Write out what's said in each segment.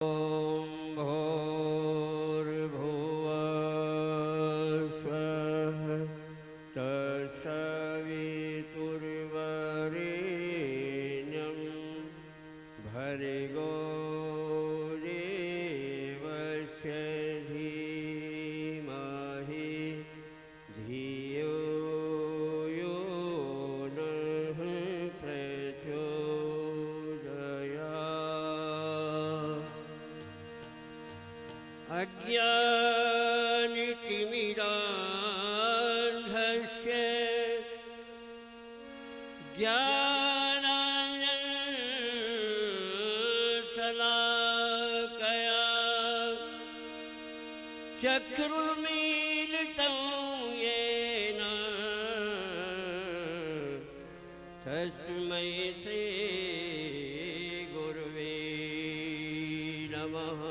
ॐ भूर्भुवः स्वः तत्सवितुर्वरेण्यं भर्गो देवस्य धीमहि धियो यो नः प्रचोदयात्। अज्ञानतिमिरान्धस्य ज्ञानाञ्जनशलाकया चक्षुरुन्मीलितं येन तस्मै श्रीगुरुवे नमः।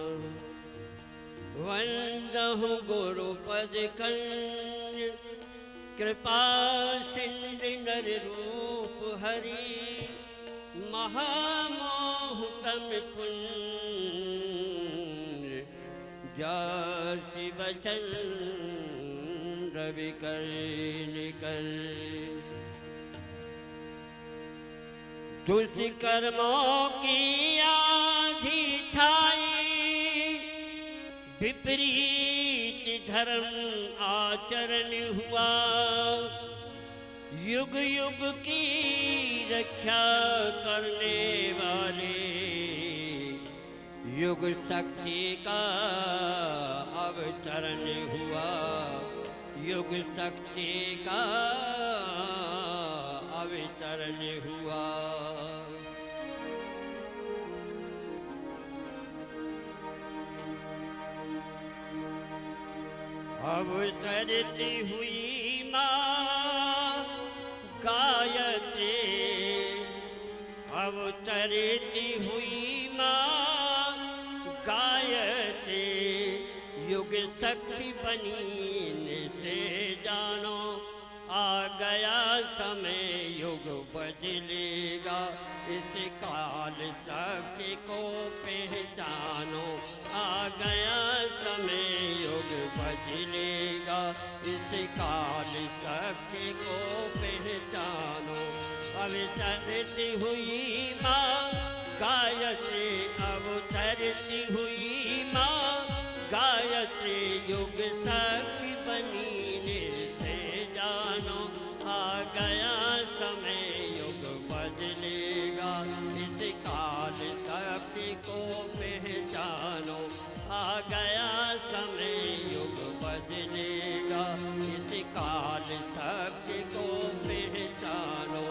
वन्दहु गुरुपदकन्य कृपा सिन्धु नररूप हरि महामोहतम पुण्य जासि वचन रविकर निकल। दुष्कर्मों की आधी छाई विपरीत धर्म आचरण हुआ। युग युग की रक्षा करने वाले युग शक्ति का अवतरण हुआ। युग शक्ति का अवतरण हुआ। अवतरती हुई माँ गायत्री, अवतरती हुई माँ गायत्री, युग शक्ति बनी से जानो। आ गया समय युग बदलेगा, इस काल शक्ति को पहचानो। आ गया समय युग बदलेगा, इस काल शक्ति को पहचानो। अवतरती हुई माँ गायत्री, अवतरती हुई माँ गायत्री, युग शक्ति बनी से जानो। आ गया समय युग बदलेगा, इस काल शक्ति को पहचानो। आ गया समय युग बदलेगा, इस काल शक्ति को पहचानो।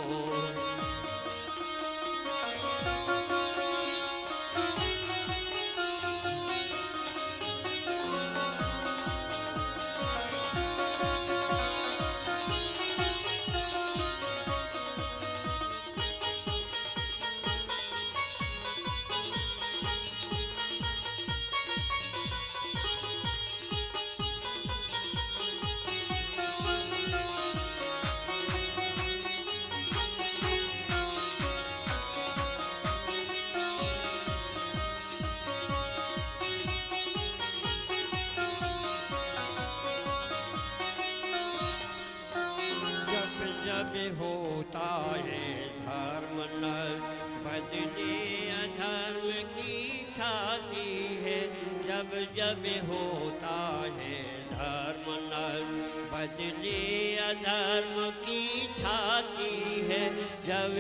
जब होता है धर्म नष्ट, बदले अधर्म की छाती है। जब जब होता है धर्म नष्ट, बदले अधर्म की छाती है। जब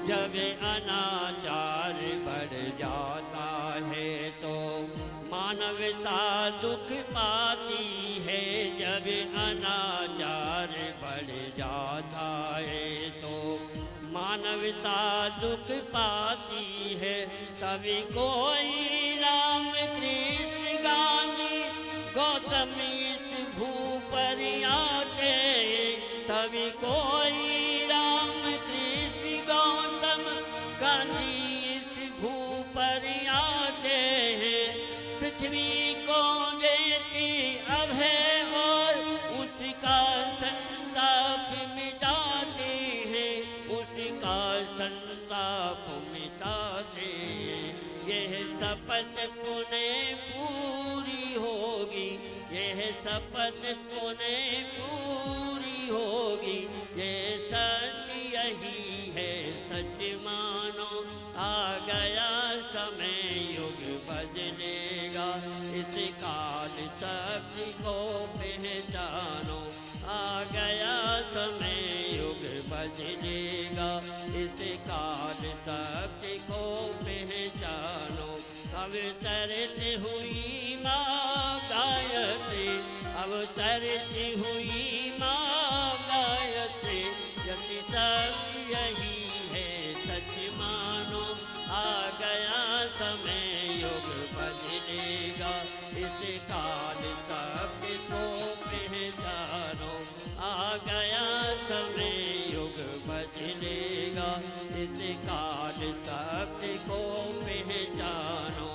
जब अनाचार बढ़ जाता है तो मानवता दुख पाती है। जब अनाचार बढ़ जाता है तो मानवता दुख पाती है। कभी कोई राम कृष्ण गांधी गौतम इस भू पर आते, तभी कोई राम कृष्ण गौतम गांधी इस भू पर आते हैं। पृथ्वी को देती अभय और उसका संताप मिटाते हैं, उसका संताप मिटाते हैं। यह शपथ पुनः पूरी होगी, यह शपथ पुनः पूरी होगी। ये सच यही है, सच मानो, आ गया समय युग बदलेगा, इस काल शक्ति को पहचानो। आ गया समय युग बदलेगा, इस काल शक्ति को पहचानो। अवतरित हुई माँ गायत्री, अवतरित हुई माँ गायत्री, यति शक्ति यही है, सच मानो। आ गया समय युग बदलेगा, इस काल शक्ति को पहचानो। आ गया समय युग बदलेगा, इस काल शक्ति को पहचानो।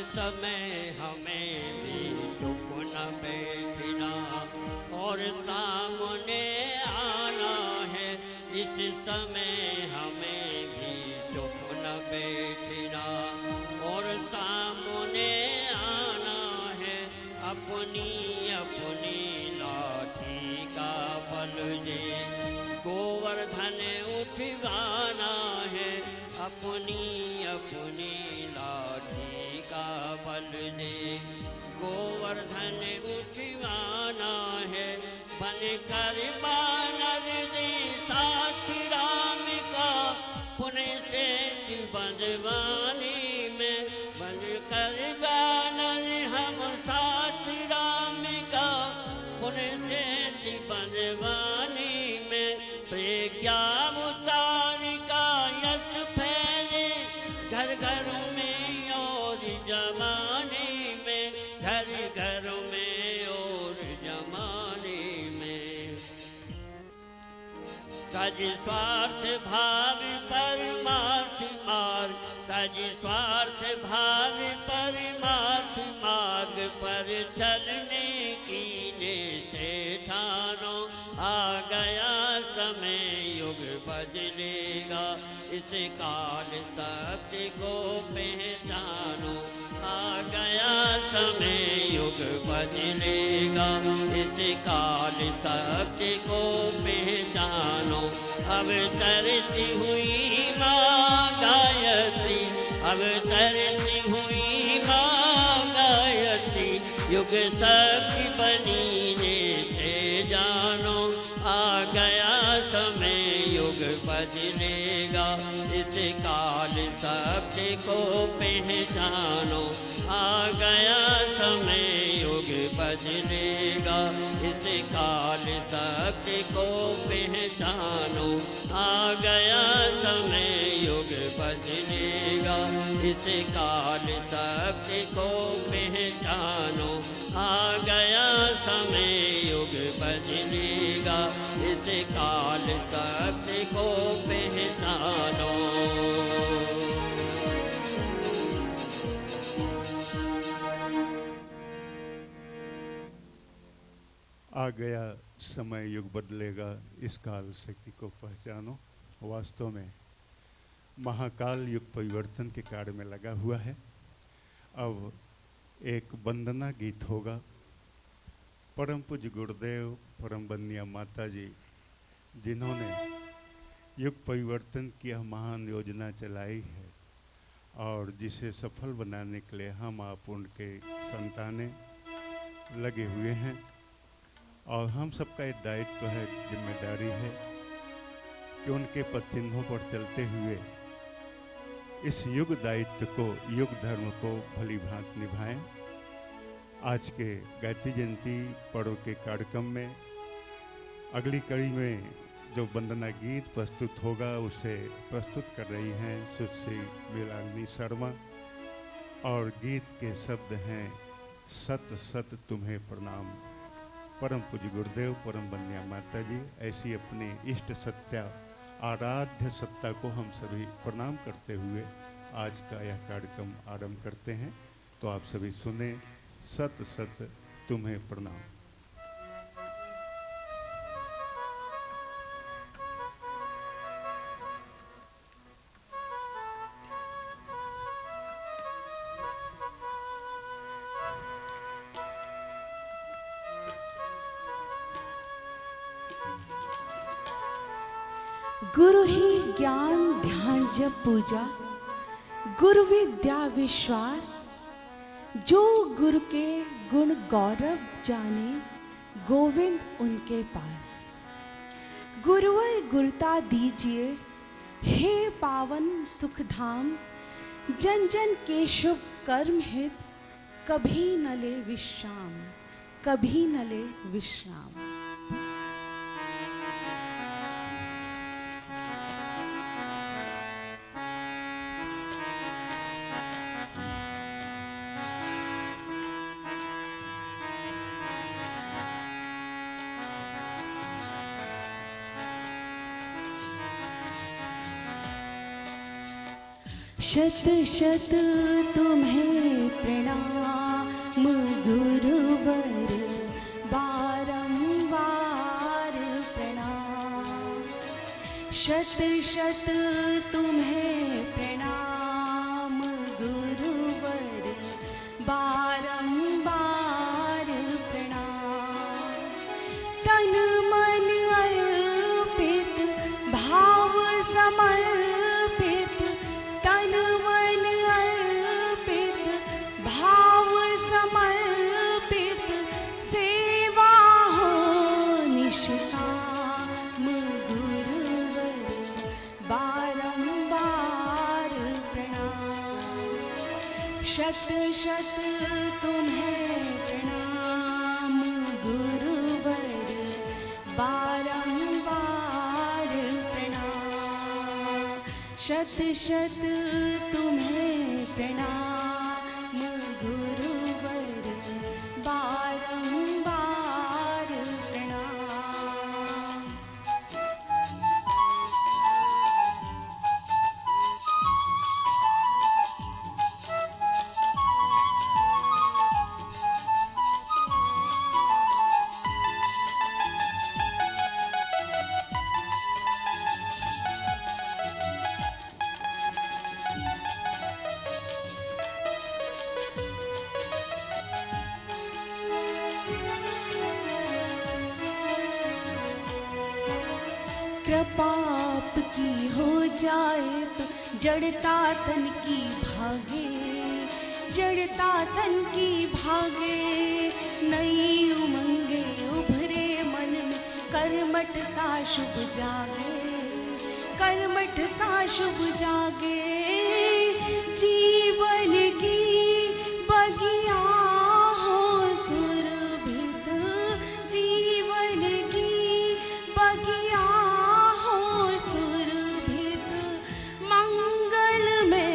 समय हमें भी चुप न बैठना और सामने आना है। इस समय हमें भी चुप न बैठना और सामने आना है। अपनी अपनी लाठी का बल दे गोवर्धन उठवाना है। अपनी अपनी लाठी का बल दे गोवर्धन उठवाना है। बन कर बानर दे साथी राम का पुण्य से बंधवानी में। बन कर बानर हम साथी राम का पुण्य से बंधवानी में। प्रज्ञा उतार का यश फैले घर घर में और जमाने में। घर घर में और जमाने में। तज स्वार्थ भाव परमार्थ मार्ग, तज स्वार्थ भाव परमार्थ मार्ग पर चलने की से ठानो। आ गया समय युग बदलेगा, इस काल शक्ति को पहचानो। आ गया समय युग बदलेगा, इस काल शक्ति को पहचानो। अवतरित हुई माँ गायत्री, अवतरित हुई माँ गायत्री, युग शक्ति बनी से जानो। आ गया समय युग बदलेगा, इस काल शक्ति को पहचानो। आ गया समय युग बदलेगा, इस काल शक्ति को पहचानो। आ गया समय युग बदलेगा, इस काल शक्ति को पहचानो। आ गया समय युग बदलेगा, इस काल शक्ति को पहचानो। आ गया समय युग बदलेगा, इस काल शक्ति को पहचानो। वास्तव में महाकाल युग परिवर्तन के कार्य में लगा हुआ है। अब एक वंदना गीत होगा। परम पूज्य गुरुदेव परम बंदिया माता जी, जिन्होंने युग परिवर्तन की यह महान योजना चलाई है और जिसे सफल बनाने के लिए हम आप उनके संतानें लगे हुए हैं। और हम सबका एक दायित्व है, जिम्मेदारी है कि उनके पद चिन्हों पर चलते हुए इस युग दायित्व को, युग धर्म को भली भांति निभाएं। आज के गायत्री जयंती पर्व के कार्यक्रम में अगली कड़ी में जो वंदना गीत प्रस्तुत होगा उसे प्रस्तुत कर रही हैं सुश्री लीलारानी शर्मा और गीत के शब्द हैं सत सत तुम्हें प्रणाम। परम पूज्य गुरुदेव परम बंदिया माता जी ऐसी अपने इष्ट सत्या आराध्य सत्ता को हम सभी प्रणाम करते हुए आज का यह कार्यक्रम आरंभ करते हैं। तो आप सभी सुने सत सत तुम्हें प्रणाम। गुरु ही ज्ञान ध्यान जप पूजा, गुरु विद्या विश्वास, जो गुरु के गुण गौरव जाने, गोविंद उनके पास। गुरुवर गुरुता दीजिए हे पावन सुख धाम, जन जन के शुभ कर्म हित, कभी न ले विश्राम, कभी न ले विश्राम। शत शत तुम्हें प्रणाम गुरुवर, बारंबार प्रणाम। शत शत तुम्हें प्रणाम गुरुवर, बारंबार प्रणाम। तन मन अर्पित भाव समर्पित, तन मन अर्पित भाव समर्पित, सेवा हो निष्काम गुरुवर, बारंबार प्रणाम। शत शत तुम्हें प्रणाम गुरुवर, बारंबार प्रणाम। शत शत तुम्हें प्रणाम गुरुवर, बारंबार प्रणाम। कृपा आपकी हो जाए तो जड़ता तन की भागे, जड़ता तन की भागे। नई उमंगे उभरे मन में, कर्मठता शुभ जागे, कर्मठता शुभ जागे। जीवन की बगिया हो सुरभित, जीवन की बगिया सुरभित, मंगल में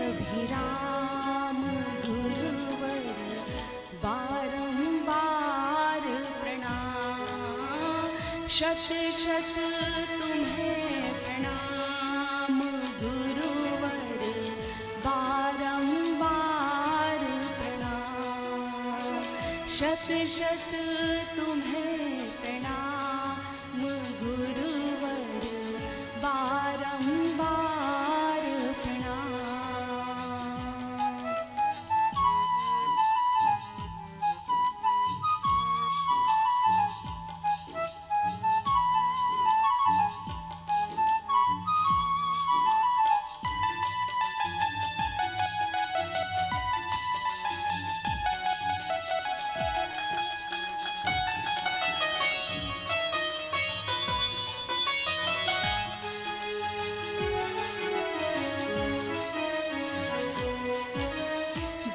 अभिराम गुरुवर, बारंबार प्रणाम। शत शत तुम्हें प्रणाम गुरुवर, बारंबार प्रणाम। शत शत तुम्हें प्रणाम गुरुवर, बारंबार प्रणाम।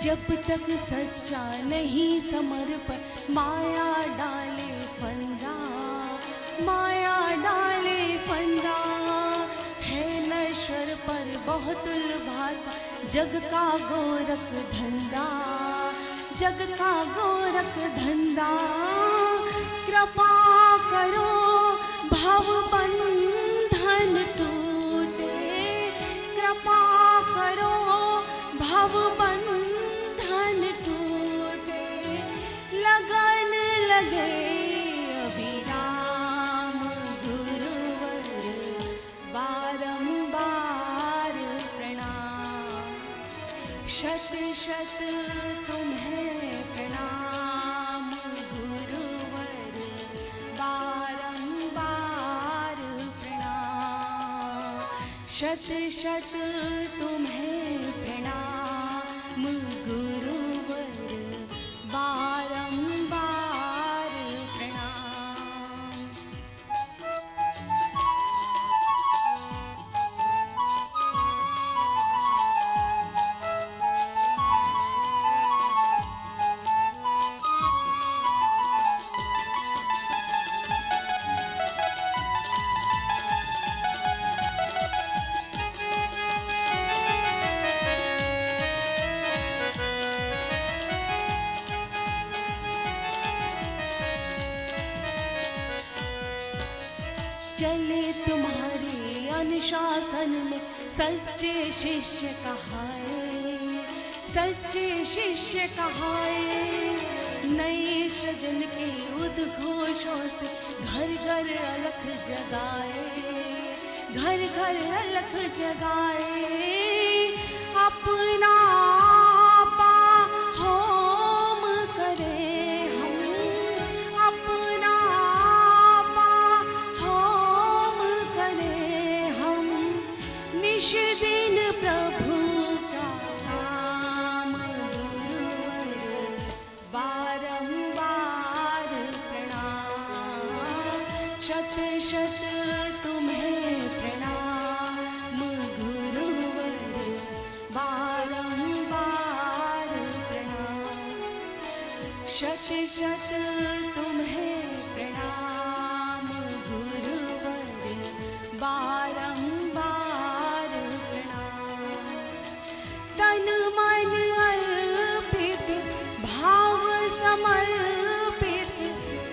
जब तक सच्चा नहीं समर्पण माया डाले फंदा, माया डाले फंदा। है नश्वर पर बहुत लुभाता जग का गोरख धंधा, जग का गोरख धंधा। कृपा करो भव बंधन टूटे, कृपा करो भव बंधन टूटे। लगन लगे अभिराम गुरुवर बारंबार प्रणाम। शत शत तुम्हें प्रणाम गुरुवर बारंबार प्रणाम। शत शत तुम्हें प्रणाम गुरुवर बारंबार प्रणाम। चले तुम्हारे अनुशासन में सच्चे शिष्य कहाए, सच्चे शिष्य कहाए। नए सृजन के उद्घोषों से घर घर अलख जगाए, घर घर अलख जगाए। अपना आपा होम करें हम, अपना आपा होम करें हम। निश दिन प्रभु का नाम गुरुवर बारंबार प्रणाम। शत शत तुम्हें प्रणाम गुरुवर बारंबार प्रणाम। शत शत तुम्हें प्रणाम गुरुवर बारंबार प्रणाम। तन मन अर्पित भाव समर्पित,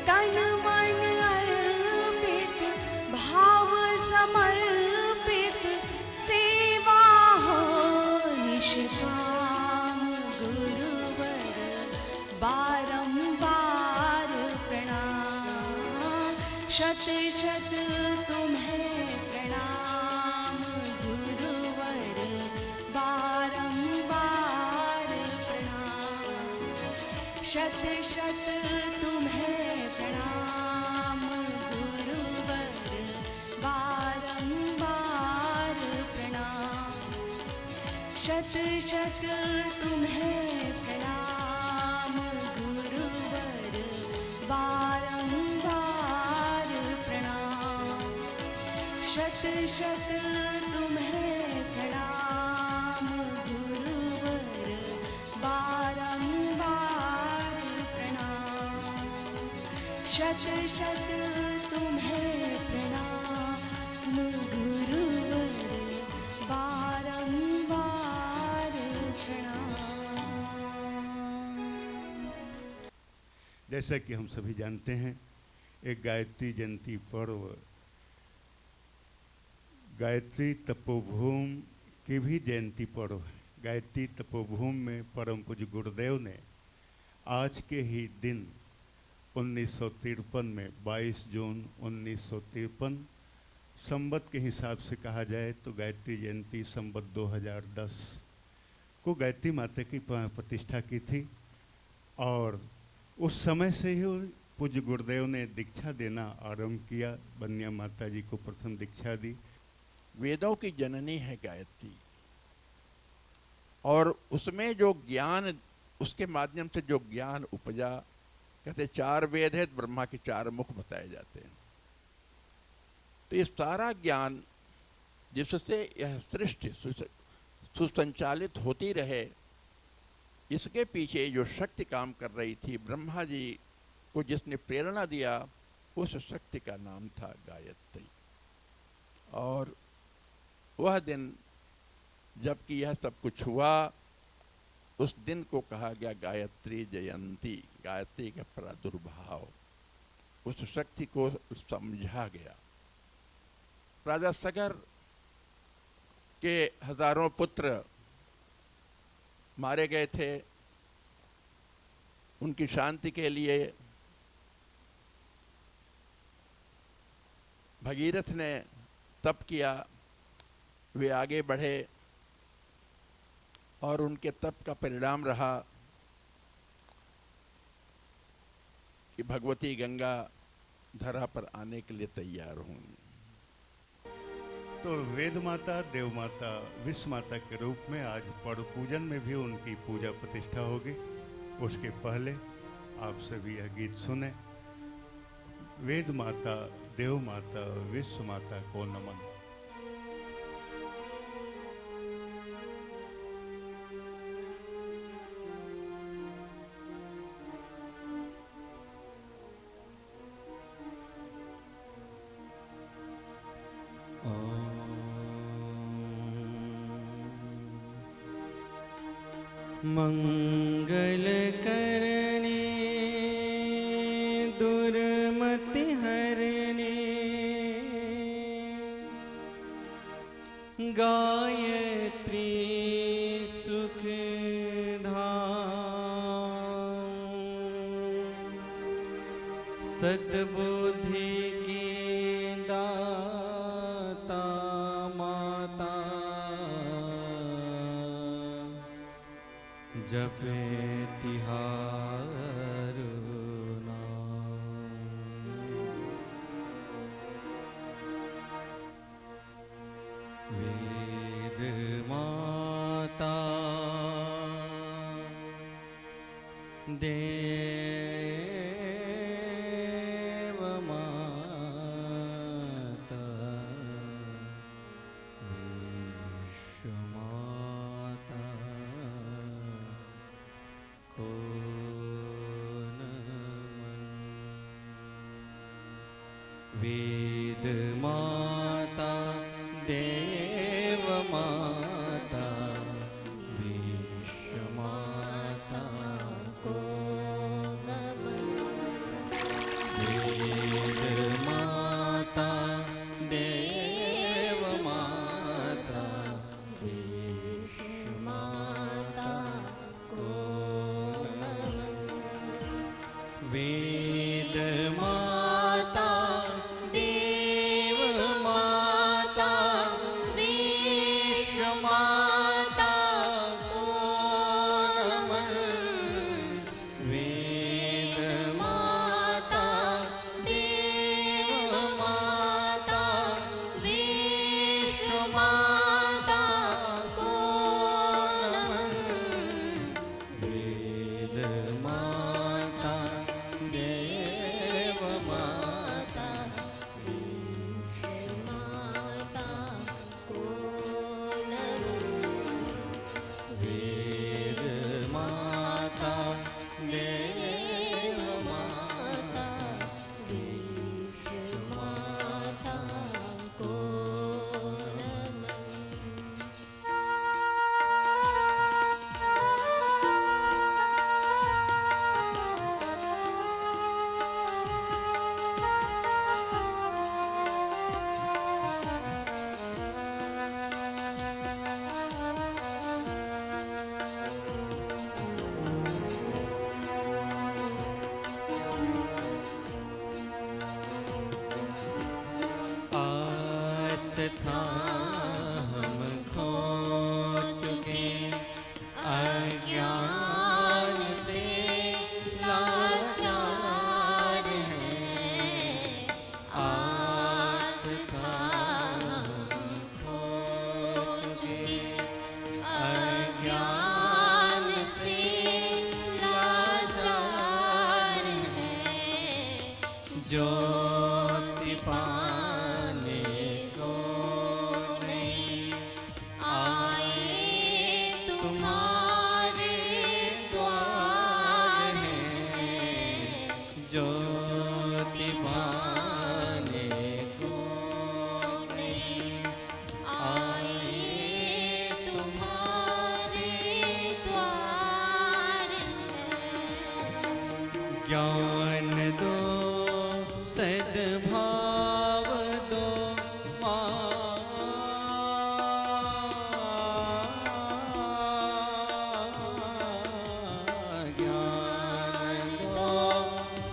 तन मन अर्पित भाव समर्पित। सेवा हो निष्काम गुरुवर बारंबार प्रणाम। शत शत तुम्हें प्रणाम गुरुवर बारंबार प्रणाम। शत शत तुम्हें प्रणाम गुरुवर बारंबार प्रणाम। शत शत तुम्हें प्रणाम गुरुवर बारंबार प्रणाम। शत शत तुम्हें प्रणाम गुरुवर बारंबार प्रणाम। शत शत तुम्हें प्रणाम गुरुवर बारंबार प्रणाम। जैसा कि हम सभी जानते हैं, एक गायत्री जयंती पर्व गायत्री तपोभूमि की भी जयंती पर्व है। गायत्री तपोभूमि में परम पूज्य गुरुदेव ने आज के ही दिन 1953 में 22 जून 1953 संवत के हिसाब से कहा जाए तो गायत्री जयंती संवत 2010 को गायत्री माता की प्रतिष्ठा की थी। और उस समय से ही पूज्य गुरुदेव ने दीक्षा देना आरंभ किया। बनिया माता जी को प्रथम दीक्षा दी। वेदों की जननी है गायत्री, और उसमें जो ज्ञान, उसके माध्यम से जो ज्ञान उपजा, कहते 4 वेद है, ब्रह्मा के 4 मुख बताए जाते हैं। तो ये सारा ज्ञान जिससे यह सृष्टि सुसंचालित होती रहे, इसके पीछे जो शक्ति काम कर रही थी, ब्रह्मा जी को जिसने प्रेरणा दिया, उस शक्ति का नाम था गायत्री। और वह दिन जबकि यह सब कुछ हुआ, उस दिन को कहा गया गायत्री जयंती, गायत्री का प्रादुर्भाव। उस शक्ति को समझा गया। राजा सगर के हजारों पुत्र मारे गए थे। उनकी शांति के लिए भगीरथ ने तप किया। वे आगे बढ़े और उनके तप का परिणाम रहा कि भगवती गंगा धरा पर आने के लिए तैयार होंगी। तो वेद माता, देव माता, विश्व माता के रूप में आज पड़ पूजन में भी उनकी पूजा प्रतिष्ठा होगी। उसके पहले आप सभी यह गीत सुने। वेद माता, देव माता, विश्व माता को नमन। मंगल करने दुर्मति हरने गायत्री सुख धाम सद्बुद्धि की दाता माता जपे तिहारू नाम। वेद माता देव माता विश्व माता को नमन। वेद माता, देव माता, विश्व माता को नमन। वेद माता, देव माता, विश्व माता को वेद माता, देव माता, विश्व माता को नमन। वेद माता, देव माता, विश्व माता को नमन। वेद माता, देव माता, विश्व माता को नमन। ज्ञान दो सद्भाव दो ज्ञान दो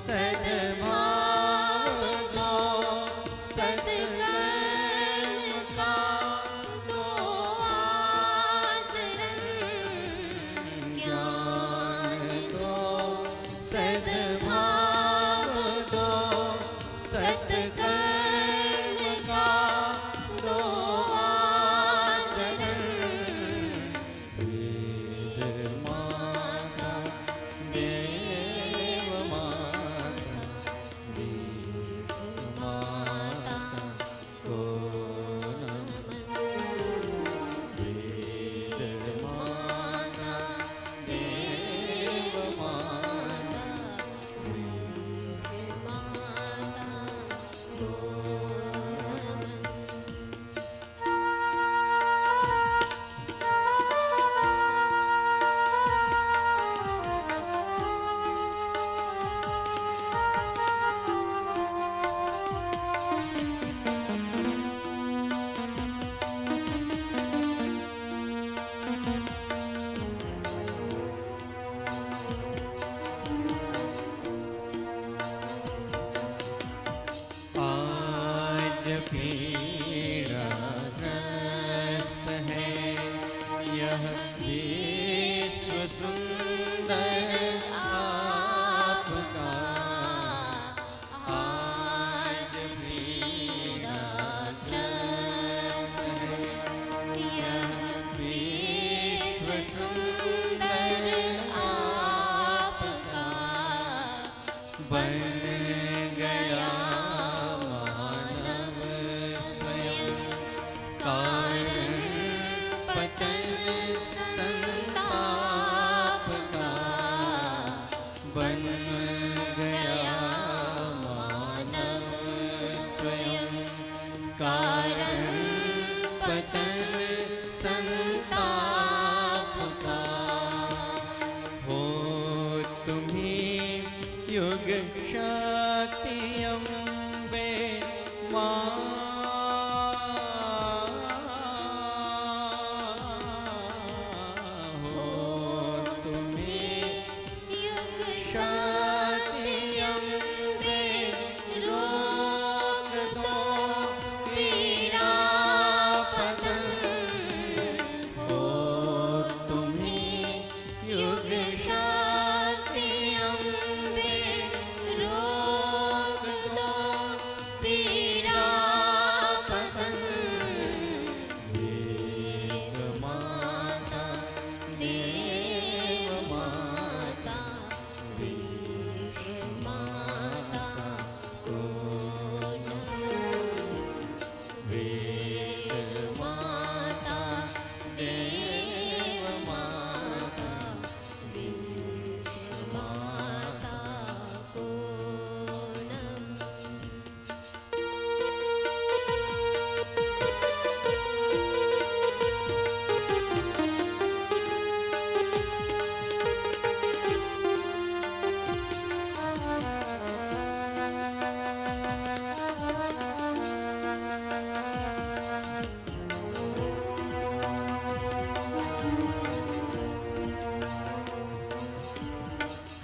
सद्भाव दो सत्कर्म का दो आचरण ज्ञान दो सद्भाव दो सत्कर्म का दो आचरण वेद माता देव माता देव माता को नमन वेद माता देव माता आज पीड़ाग्रस्त है यह विश्व सुंदर आपका आज पीड़ाग्रस्त है यह विश्व सुंदर आपका बन गया मानव स्वयं कारण पतन संताप का बन गया मानव स्वयं कारण पतन संताप का हो तुम्ही युग शक्ति अम्बे हो तुम्हें युग शक्ति अम्बे रोक दो पीड़ा पतन हो तुम्हें युग शक्ति अम्बे रोक दो पीड़ा पतन वेद माता देव माता देव माता को वेद माता देव माता देव माता को नमः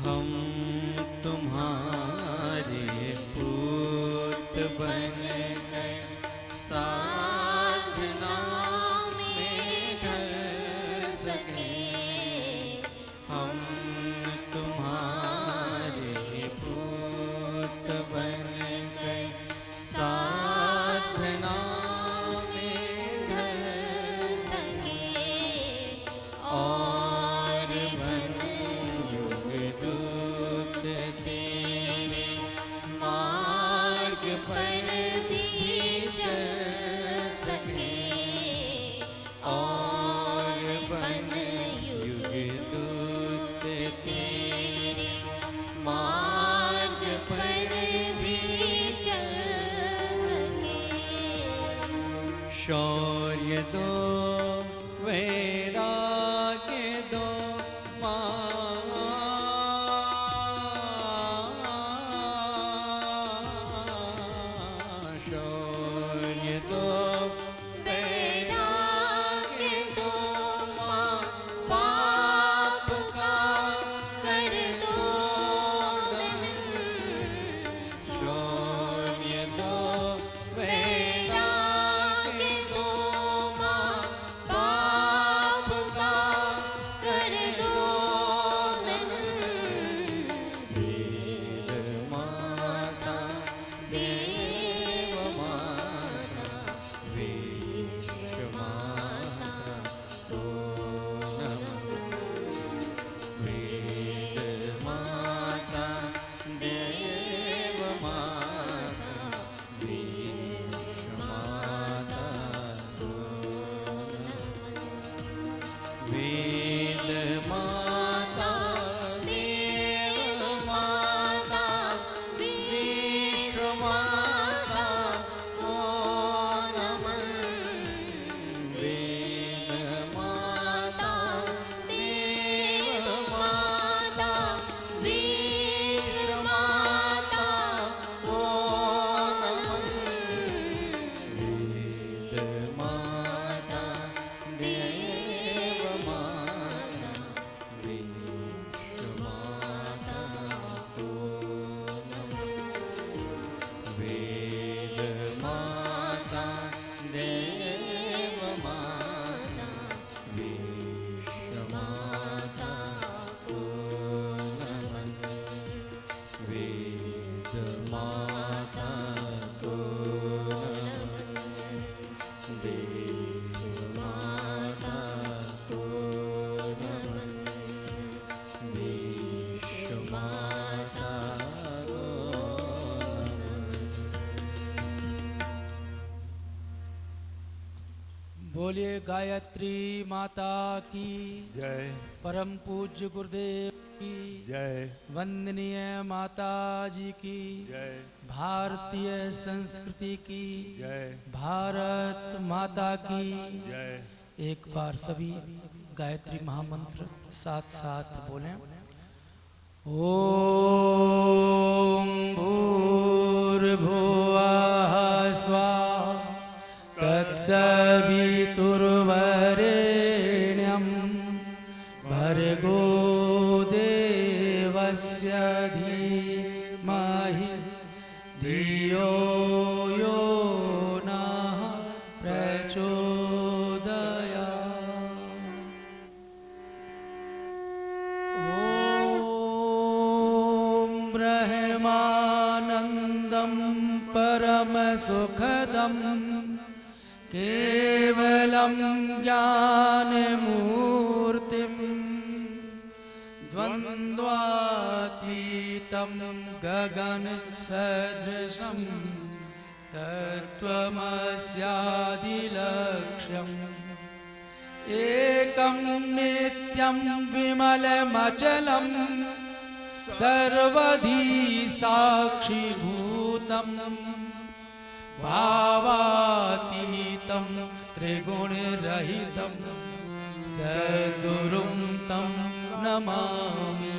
हम तुम्हारे पूत बन गए साधना में ढल सके हम तुम्हारे पूत बन गए साधना में ढल सके और बन युग दूत तेरे मार्ग पर भी चल सके और बन युग दूत तेरे मार्ग पर भी चल सके शौर्य दो वैराग्य दो माँ बोलिए गायत्री माता की जय परम पूज्य गुरुदेव की जय वंदनीय माता जी की जय भारतीय संस्कृति की जय भारत माता की जय। एक बार सभी गायत्री महामंत्र साथ साथ बोलें। ओम भूर्भुवः स्वः तत्सवितुर्वरेण्यं भर्गो देवस्य धीमहि धियो यो नः प्रचोदयात्। ॐ ब्रह्मानन्दं परमसुखदं केवलं ज्ञानमूर्तिं द्वन्द्वातीतं गगनसदृशं तत्त्वमस्यादिलक्ष्यम् एकं नित्यं विमलमचलं सर्वधी साक्षिभूतं भावातीतं त्रिगुणरहितं सद्गुरुं तं नमामि।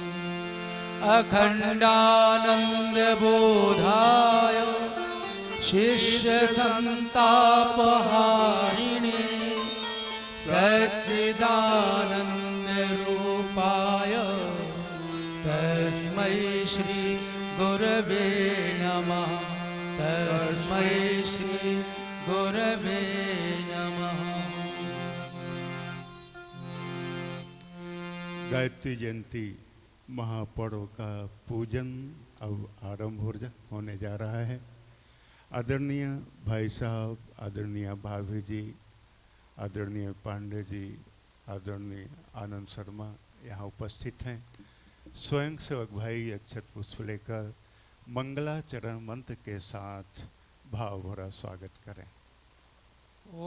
अखण्डानन्दबोधाय शिष्यसन्तापहारिणे सच्चिदानन्दरूपाय तस्मै श्री गुरवे नमः। तस्मै श्री गुरवे नमः। गायत्री जयंती महापर्व का पूजन अब आरंभ होने जा रहा है। आदरणीय भाई साहब, आदरणीय भाभी जी, आदरणीय पांडे जी, आदरणीय आनंद शर्मा यहाँ उपस्थित हैं। स्वयं सेवक भाई अक्षत पुष्प लेकर मंगलाचरण मंत्र के साथ भाव भरा स्वागत करें।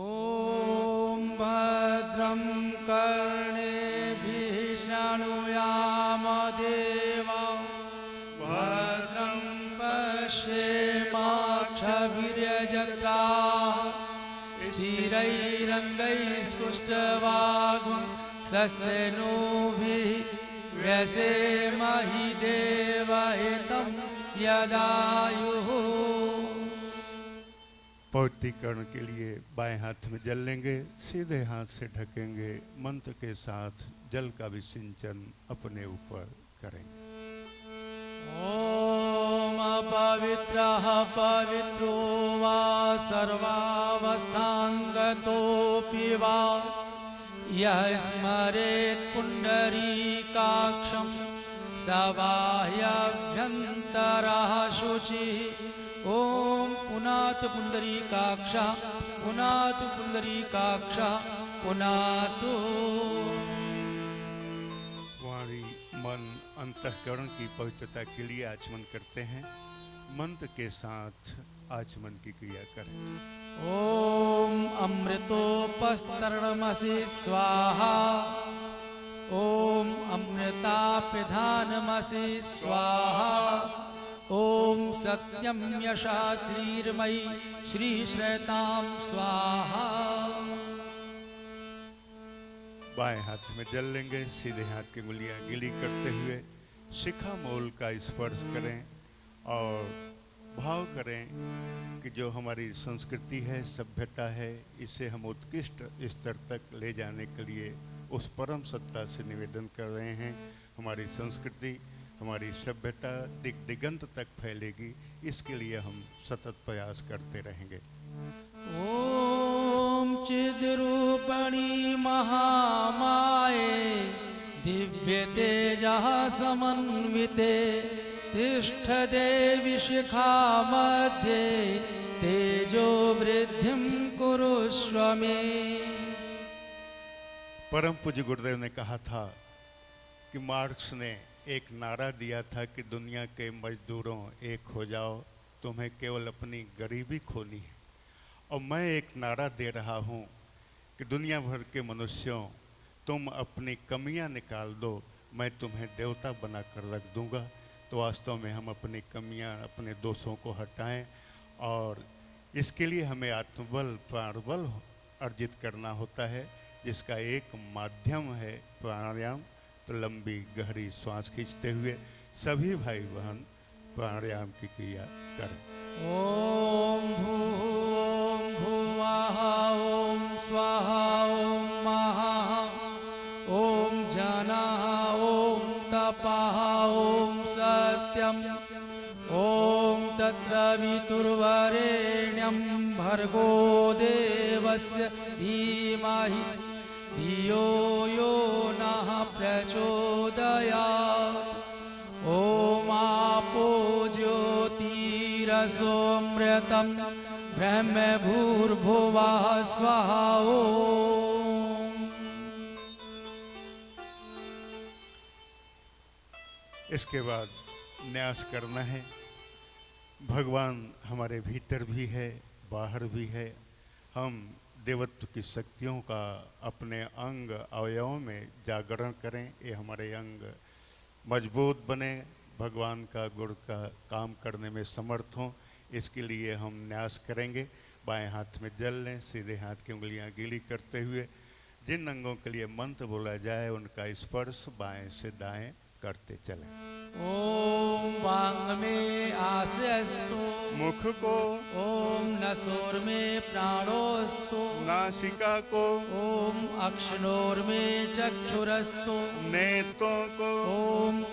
ॐ भद्रं कर्णेभिः शृणुयाम देवा भद्रं पश्येमाक्षभिर्यजत्राः स्थिरैरङ्गैस्तुष्टवाग्मस्तनूभिः व्यसेमहि देवहितं यदायुः। पवित्रीकरण के लिए बाएं हाथ में जल लेंगे, सीधे हाथ से ढकेंगे। मंत्र के साथ जल का भी सिंचन अपने ऊपर करेंगे। ॐ अपवित्रः पवित्रो वा सर्वावस्थां गतोऽपि वा यः स्मरेत् पुण्डरीकाक्षं स बाह्याभ्यन्तरः शुचिः। ॐ पुनातु पुण्डरीकाक्षः पुनातु पुण्डरीकाक्षः पुनातु। वाणी मन अंतःकरण की पवित्रता के लिए आचमन करते हैं। मंत्र के साथ आचमन की क्रिया करें। ॐ अमृतोपस्तरणमसि स्वाहा। ॐ अमृतापिधानमसि स्वाहा। ॐ सत्यं यशः श्रीर्मयि श्रीश्रयतां स्वाहा। बाएं हाथ में जल लेंगे, सीधे हाथ की उंगलियां गीली करते हुए शिखा मूल का स्पर्श करें और भाव करें कि जो हमारी संस्कृति है, सभ्यता है, इसे हम उत्कृष्ट स्तर तक ले जाने के लिए उस परम सत्ता से निवेदन कर रहे हैं। हमारी संस्कृति, हमारी सभ्यता दिग दिगंत तक फैलेगी, इसके लिए हम सतत प्रयास करते रहेंगे। ॐ चिद्रूपणी महामाये दिव्यतेजः समन्विते तिष्ठ देवी शिखा मध्ये तेजो वृद्धिं कुरुष्व मे। परम पूज्य गुरुदेव ने कहा था कि मार्क्स ने एक नारा दिया था कि दुनिया के मजदूरों एक हो जाओ, तुम्हें केवल अपनी गरीबी खोनी है। और मैं एक नारा दे रहा हूँ कि दुनिया भर के मनुष्यों, तुम अपनी कमियां निकाल दो, मैं तुम्हें देवता बनाकर रख दूंगा। तो वास्तव में हम अपनी कमियां, अपने दोषों को हटाएं, और इसके लिए हमें आत्मबल, प्राणबल अर्जित करना होता है, जिसका एक माध्यम है प्राणायाम। तो लंबी गहरी सांस खींचते हुए सभी भाई बहन प्राणायाम की क्रिया करें। ॐ भूः भुवः ॐ स्वाहा ॐ महः ॐ जनः ॐ तपः ॐ सत्यम् ॐ तत्सवितुर्वरेण्यं भर्गो देवस्य धीमहि धियो यो नः प्रचोदयात्। ॐ आपो ज्योतिरसोऽमृतं ब्रह्म भूर्भुवः स्वः। ॐ इसके बाद न्यास करना है। भगवान हमारे भीतर भी है, बाहर भी है। हम देवत्व की शक्तियों का अपने अंग अवयवों में जागरण करें, ये हमारे अंग मजबूत बने, भगवान का गुण का काम करने में समर्थ हों। इसके लिए हम न्यास करेंगे। बाएं हाथ में जल लें, सीधे हाथ की उंगलियां गीली करते हुए जिन अंगों के लिए मंत्र बोला जाए उनका स्पर्श बाएं से दाएं करते चलें। ॐ वाङ्मे आस्यस्तु मुख को, ॐ नसोर्मे प्राणोऽस्तु नासिका को, ॐ अक्ष्णोर्मे चक्षुरस्तु नेत्रों को, ॐ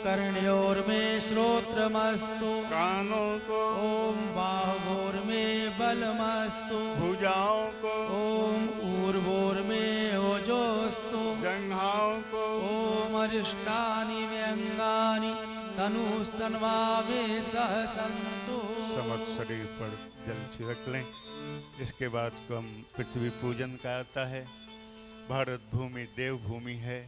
कर्ण्योर्मे श्रोत्रमस्तु कानों को, ॐ बाहोर्मे बलमस्तु भुजाओं को, ॐ ऊर्वोर्मे ओजोस्तु जंघाओं को, ॐ अरिष्टानि व्यङ्गानि तनुस्तन्वावे सह सन्तु। समस्त शरीर पर जल छिड़क लें। इसके बाद हम पृथ्वी पूजन का आता है। भारत भूमि देव भूमि है,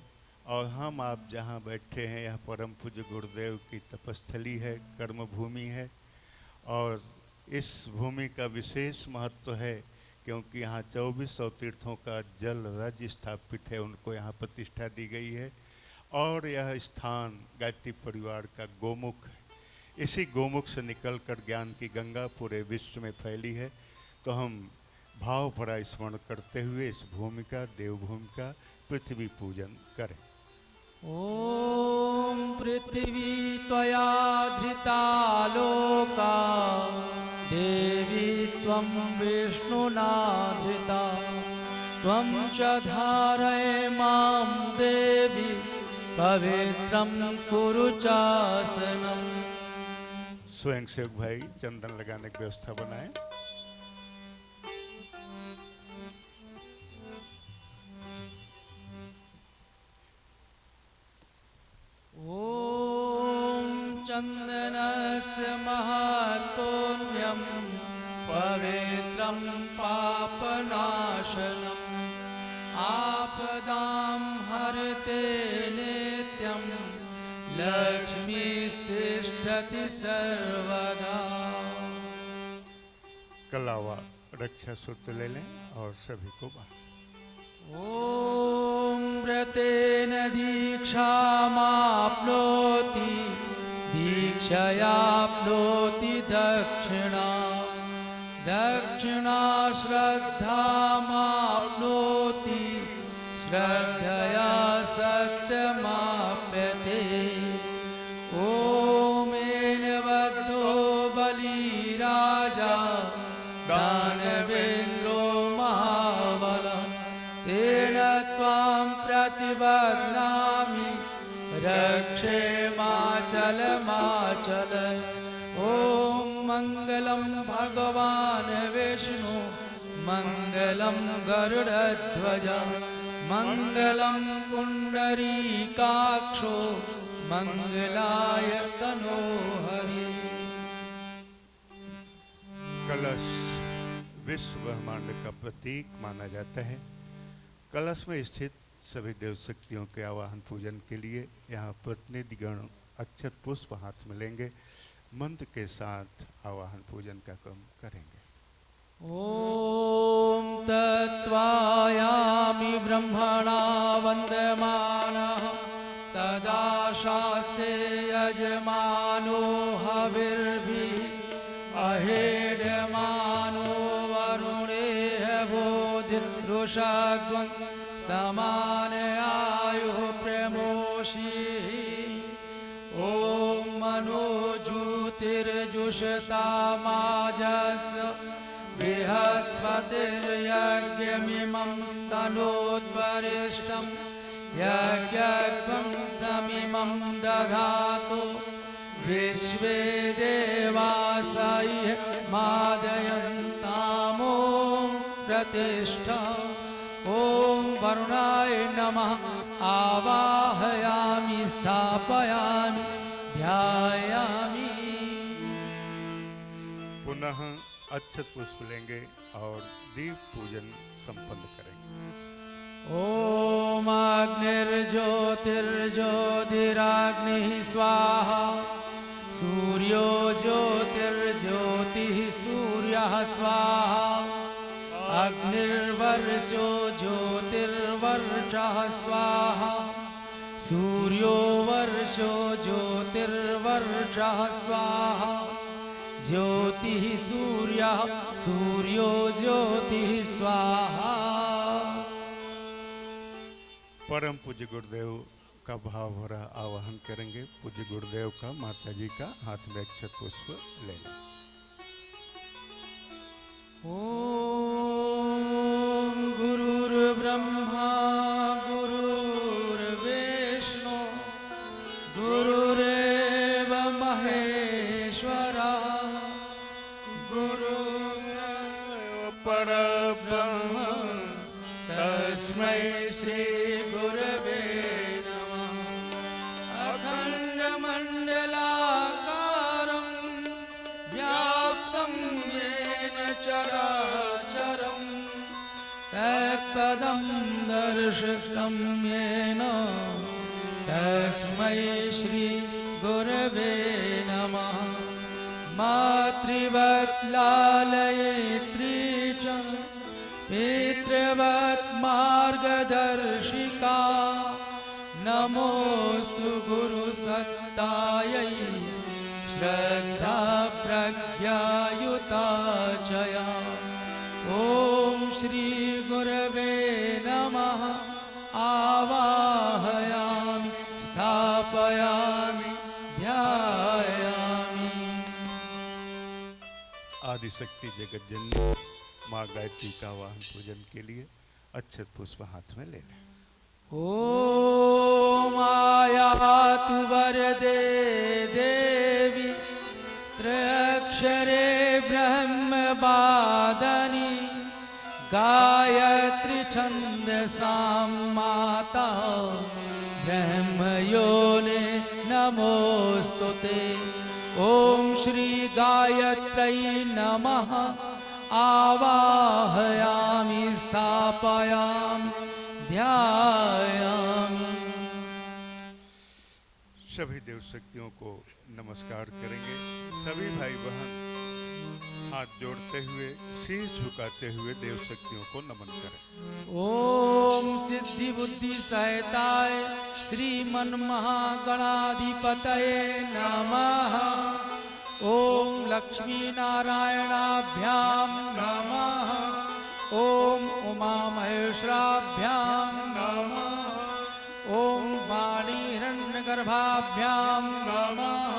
और हम आप जहाँ बैठे हैं यह परम पूज्य गुरुदेव की तपस्थली है, कर्म भूमि है। और इस भूमि का विशेष महत्व है क्योंकि यहाँ 2400 तीर्थों का जल रज स्थापित है, उनको यहाँ प्रतिष्ठा दी गई है। और यह स्थान गायत्री परिवार का गोमुख है। इसी गोमुख से निकलकर ज्ञान की गंगा पूरे विश्व में फैली है। तो हम भाव भरा स्मरण करते हुए इस भूमि का, देवभूमि का पृथ्वी पूजन करें। ॐ पृथिवी त्वया धृता लोका देवी त्वं विष्णुना धृता त्वं च धारय मां देवी पवित्रं कुरु चासनम्। स्वयं सेवक भाई चंदन लगाने की व्यवस्था बनाएं। ॐ चन्दनस्य महत्तोऽन्यं पवित्रं पापनाशनम् आपदां हरते नित्यं लक्ष्मीस्तिष्ठति सर्वदा। कलावा रक्षा सूत्र ले लें और सभी को बांध। ॐ व्रतेन दीक्षामाप्नोति दीक्षयाप्नोति दक्षिणा दक्षिणा श्रद्धामाप्नोति श्रद्धया सत्यमाप्यते। ॐ बद्धो बलिराजा दानवेन्द्रो महाबलः तेन त्वां प्रतिबध्नामि रक्षेमाचलमाचल। ॐ मङ्गलं भगवान् विष्णु मङ्गलं गरुडध्वज मङ्गलं पुण्डरीकाक्षो मंगलाय तनोहरि। कलश विश्व ब्रह्मांड का प्रतीक माना जाता है। कलश में स्थित सभी देव शक्तियों के आवाहन पूजन के लिए यहाँ प्रतिनिधिगण अक्षत पुष्प हाथ में लेंगे, मंत्र के साथ आवाहन पूजन का काम करेंगे। ॐ तत्त्वायामि ब्रह्मणा वन्दमानः तदा शास्ते यजमानो हविर्भिः अहेड्यमानो वरुणेह बोधिरुषग्वं समान आयुः प्रमोषिः ॐ मनो ज्योतिर्जुषतामाजस बृहस्पतिर्यज्ञमिमं तनोद्वरिष्ठं यज्ञं समिमं दधातु विश्वे देवासैः मादयन्तामो प्रतिष्ठा ॐ वरुणाय नमः आवाहयामि स्थापयामि ध्यायामि। पुनः अक्षत पुष्प लेंगे और दीप पूजन संपन्न करेंगे। ॐ अग्निर्ज्योतिर्ज्योतिराग्निः स्वाहा सूर्यो ज्योतिर्ज्योतिः सूर्यः स्वाहा अग्निर्वर्षो ज्योतिर्वर्षः स्वाहा सूर्यो वर्षो ज्योतिर्वर्षः स्वाहा ज्योतिः सूर्यः सूर्यो ज्योतिः स्वाहा। परम पूज्य गुरुदेव का भाव भरा आवाहन करेंगे। पूज्य गुरुदेव का माता जी का हाथ में अक्षत पुष्प लेना। ॐ गुरुर्ब्रह्मा गुरुर्विष्णु गुरुरेव महेश्वरा गुरु परब्रह्म तस्मै श्री गुरवे नमः। अखण्डमण्डलाकारं व्याप्तं येन चराचरं तत्पदं दर्शितं येन तस्मै श्री गुरवे नमः। मातृवत् लालयित्री च पितृवत् मार्गदर्शिका नमोस्तु गुरुसत्तायै श्रद्धा प्रज्ञायुता च या। ॐ श्री गुरवे नमः आवाहयामि स्थापयामि ध्यायामि। आदिशक्ति जगत जननी माँ गायत्री का वाहन पूजन के लिए अक्षत पुष्प हाथ में ले लें। ॐ आयातु वरदे देवी त्र्यक्षरे ब्रह्मवादनी गायत्री छन्दसां माता ब्रह्मयोने नमोस्तुते। ॐ श्री गायत्र्यै नमः आवाहयामि स्थापयामि ध्यायामि। सभी देव शक्तियों को नमस्कार करेंगे। सभी भाई बहन हाथ जोड़ते हुए शीश झुकाते हुए देव शक्तियों को नमन करें। ओम सिद्धि बुद्धि सहिताय श्रीमन महागणाधिपतये नमः। ओम लक्ष्मी नारायणाभ्याम नमः। ओम उमा महेश्वराभ्याम नमः। ओम वाणी हिरण्यगर्भाभ्याम नमः।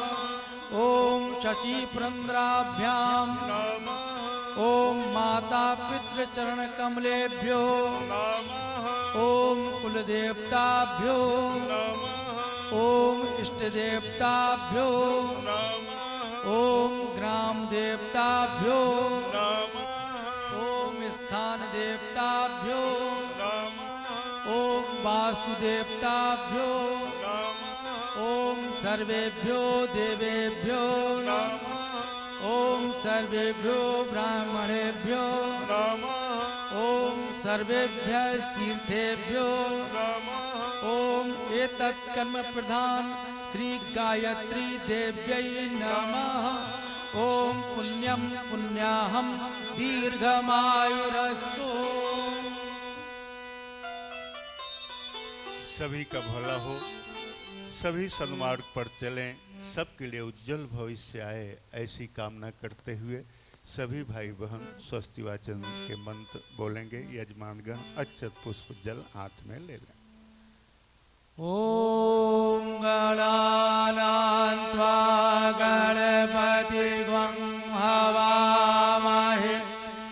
ओम शशि पुरंद्राभ्याम नमः। ओम माता पितृ चरण कमलेभ्यो नमः। ओम कुल देवताभ्यो नमः। ओम इष्ट देवताभ्यो नमः। ओम ग्राम देवताभ्यो नमः। ओम स्थान देवताभ्यो नमः। ओम वास्तु देवताभ्यो नमः। ओम सर्वेभ्यो देवेभ्यो नमः। ओम सर्वेभ्यो ब्राह्मणेभ्यो नमः। ओम सर्वेभ्यः तीर्थेभ्यो नमः। ओम एतत् कर्म प्रधान श्री गायत्री देव्यै नमः। ओम पुण्यम पुण्याहम दीर्घमायुरस्तु। सभी का भला हो, सभी सन्मार्ग पर चलें, सबके लिए उज्जवल भविष्य आए, ऐसी कामना करते हुए सभी भाई बहन स्वस्ति वाचन के मंत्र बोलेंगे। यजमानगण अक्षत पुष्प जल हाथ में ले लें। ओम गणानां त्वा गणपतिग्वं हवामहे,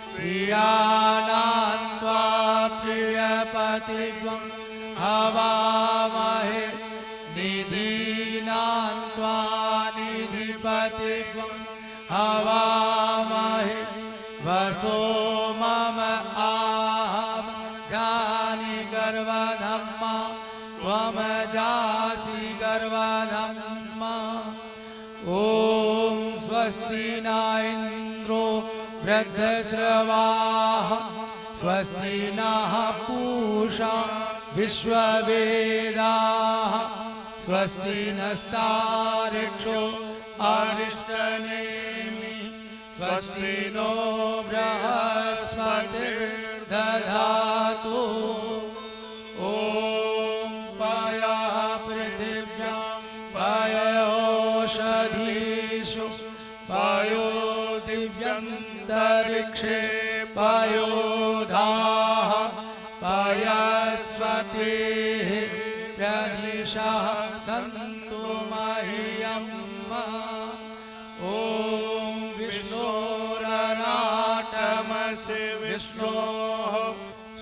प्रियाणां त्वा प्रियपतिग्वं हवामहे, निधीनां त्वा निधिपतिग्वं हवामहे। वसो मम आहव जानि गर्वधम्मा, त्वं जासि गर्वधम्मा। ॐ स्वस्ति न इन्द्रो वृद्धश्रवाः, स्वस्ति नः पूषा विश्ववेदाः, स्वस्ति नस्तार्क्ष्यो अरिष्टनेमिः, स्वस्ति नो बृहस्पतिर्दधातु। ॐ पायः पृथिव्यां पायोषधीषु, पायो दिव्यन्तरिक्षे पायोधाः, पायस्वतिः प्रदिशः सन्तु मह्यम्। ॐ विष्णोरनाटमसि विष्णोः,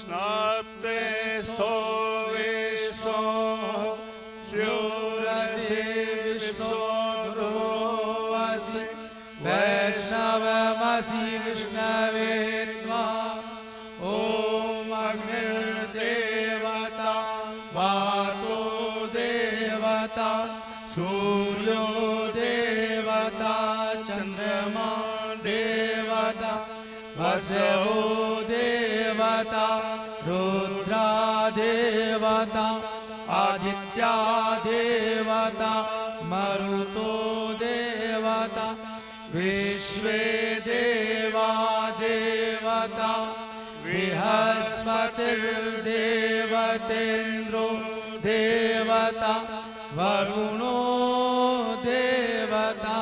स्नाप्ते स्थो विष्णोः, स्योरसि विष्णोर्भुवसि, वैष्णवमसि विष्णवे त्वा। ॐ अग्निर्देवता, वातो देवता, सूर्यो देवता, चन्द्रमा देवता, वसवो देवता, रुद्रा देवता, आदित्या देवता, मरुतो देवता, विश्वे देवा देवता, बृहस्पतिर्देवतेन्द्रो देवता, वरुणो देवता।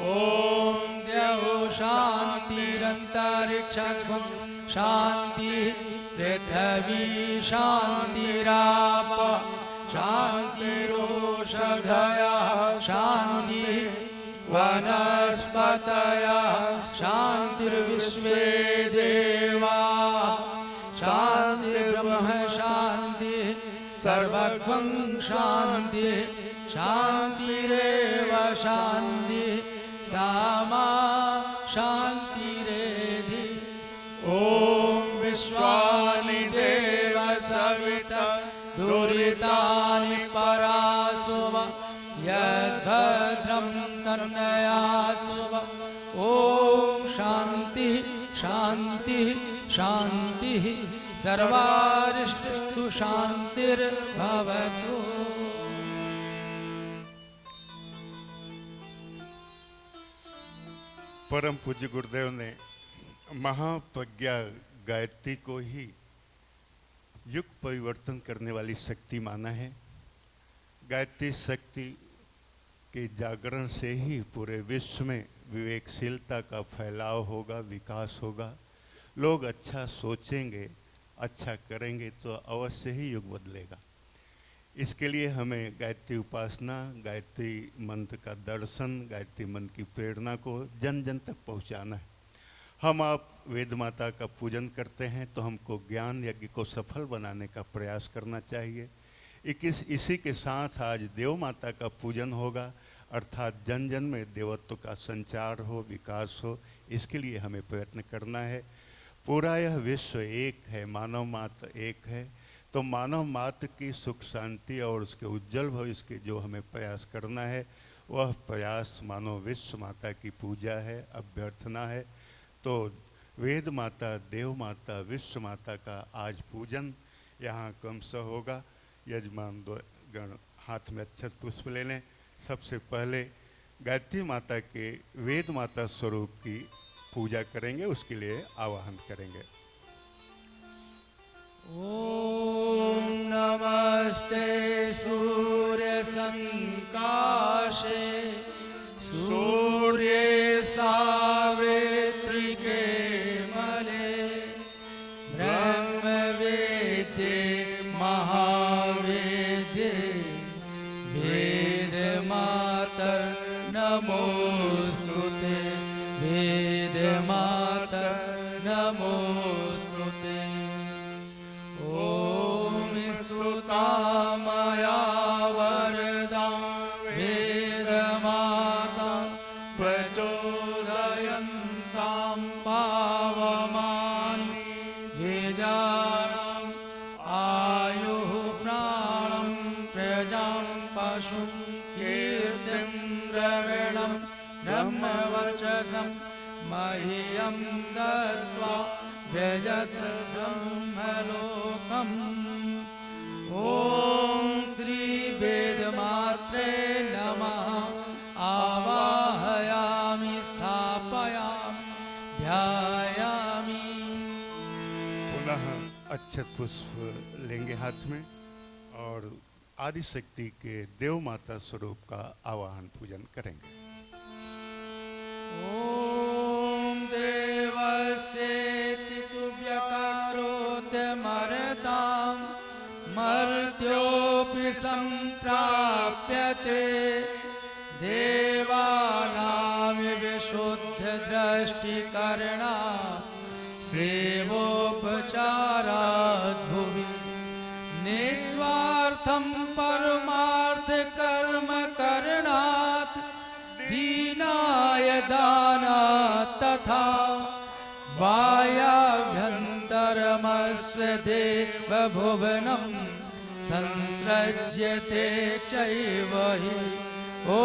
ॐ द्यौ शान्तिरन्तरिक्षं शान्तिः, पृथिवी शान्तिरापः शान्तिरोषधयः शान्तिः, वनस्पतयः शान्तिर्विश्वे देवाः शान्तिर्ब्रह्म शान्तिः, सर्वगं शान्तिः शान्तिरेव शान्तिः, सामा शान्तिरेधि। ॐ विश्वानि देव सविता दुरितानि परासुव, यद्भद्रं तन्नयासुव। ॐ शान्तिः शान्तिः शान्तिः, सर्वारिष्टसु शान्तिर्भवतु। परम पूज्य गुरुदेव ने महाप्रज्ञा गायत्री को ही युग परिवर्तन करने वाली शक्ति माना है। गायत्री शक्ति के जागरण से ही पूरे विश्व में विवेकशीलता का फैलाव होगा, विकास होगा। लोग अच्छा सोचेंगे, अच्छा करेंगे तो अवश्य ही युग बदलेगा। इसके लिए हमें गायत्री उपासना, गायत्री मंत्र का दर्शन, गायत्री मंत्र की प्रेरणा को जन जन तक पहुंचाना है। हम आप वेद माता का पूजन करते हैं तो हमको ज्ञान यज्ञ को सफल बनाने का प्रयास करना चाहिए। इसी के साथ आज देव माता का पूजन होगा, अर्थात जन जन में देवत्व का संचार हो, विकास हो। इसके लिए हमें प्रयत्न करना है। पूरा यह विश्व एक है, मानव मात्र एक है, तो मानव मात्र की सुख शांति और उसके उज्जवल भविष्य के जो हमें प्रयास करना है, वह प्रयास मानव विश्व माता की पूजा है, अभ्यर्थना है। तो वेद माता, देव माता, विश्व माता का आज पूजन यहाँ क्रमशः होगा। यजमान गण हाथ में अक्षत पुष्प ले लें। सबसे पहले गायत्री माता के वेद माता स्वरूप की पूजा करेंगे, उसके लिए आवाहन करेंगे। ॐ नमस्ते सूर्य संकाशे सूर्ये सावित्री के मले ब्रह्मवेद्ये महावेद्ये वेद मातर नमोस्तुते वेद मातर नमोस्तुते। ॐ स्तुता मया वरदा वेदमाता प्रचोदयन्तां पावमानि वेदानाम् आयुः प्राणं प्रजां पशुं कीर्तिं द्रविणं ब्रह्मवर्चसं मह्यं दत्त्वा व्यजत ब्रह्मलोकम्। ॐ श्री वेदमात्रे नमः आवाहयामि स्थापयामि ध्यायामि। पुनः अक्षत पुष्प लेंगे हाथ में और आदिशक्ति के देव माता स्वरूप का आवाहन पूजन करेंगे। ॐ देवस्येति तुभ्यकारोत्यमर्तां मर्त्योऽपि सम्प्राप्यते देवानां विशुद्धदृष्टिकरणात् सेवोपचारात् भुवि निस्वार्थं परमार्थकर्म करणात् दीनाय दानात् तथा वायाभ्यन्तरमस्य देवभुवनं संसृज्यते चैव हि। ॐ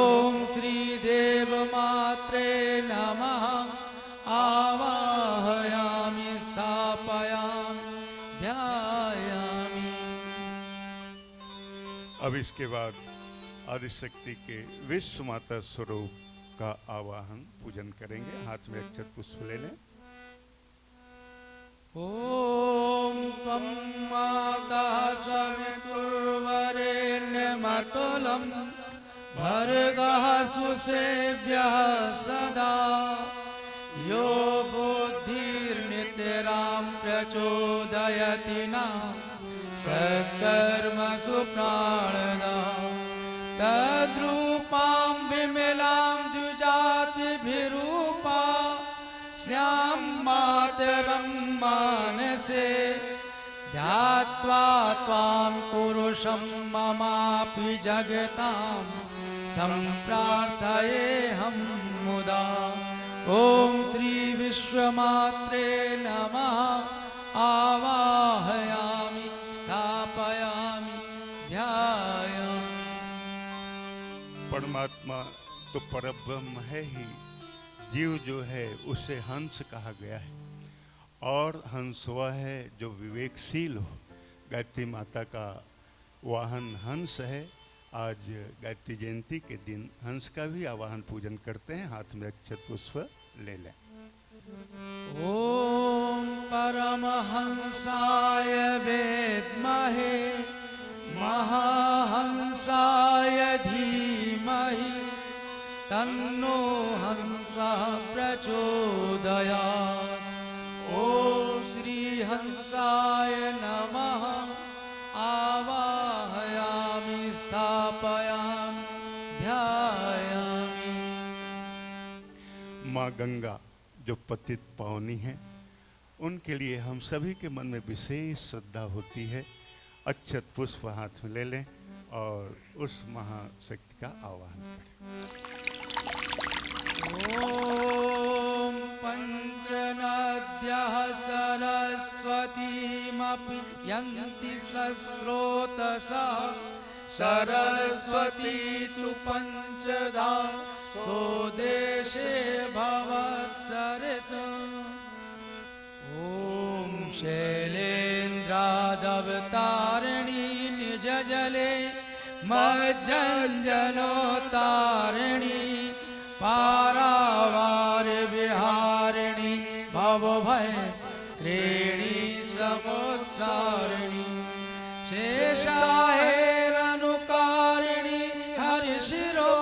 श्रीदेवमात्रे नमः आवाहयामि स्थापयामि ध्यायामि। अब इसके बाद आदिशक्ति के विश्व माता स्वरूप का आवाहन पूजन करेंगे। हाथ में अक्षत पुष्प ले लें। ॐ त्वं माता सवितुर्वरेण्यमतुलं भर्गः सुसेव्यः सदा यो बुद्धिर्नितरां प्रचोदयति नः सत्कर्मसु प्राणदा तद्रूपां विमलां द्विजातिभिरूपा स्यां मातरं मानसे ध्यात्वा त्वां पुरुषं ममापि जगतां सम्प्रार्थयेऽहं मुदा। ॐ श्री विश्वमात्रे नमः आवाहयामि स्थापयामि ध्यायामि। परमात्मा तो परब्रह्म है ही, जीव जो है उसे हंस कहा गया है और हंस वह है जो विवेकशील हो। गायत्री माता का वाहन हंस है। आज गायत्री जयंती के दिन हंस का भी आवाहन पूजन करते हैं। हाथ में अक्षत पुष्प ले लें। ॐ परमहंसाय विद्महे महाहंसाय धीमहि तन्नो हंसः प्रचोदयात्। ॐ श्रीहंसाय नमः आवाहयामि स्थापयामि ध्यायामि। माँ गंगा जो पतित पावनी है, उनके लिए हम सभी के मन में विशेष श्रद्धा होती है। अक्षत पुष्प हाथ में ले लें और उस महाशक्ति का आवाहन करें। ॐ पञ्चनद्यः सरस्वतीमपि यन्ति सस्रोतसः सरस्वती तु पञ्चधा स्वदेशे भवत्सरित्। ॐ शैलेन्द्रादवतारिणी निजजले मज्जनोतारिणी पारावार विहारिणी भवभय श्रेणी समुत्सारिणी शेषाहेरनुकारिणी हरिशिरो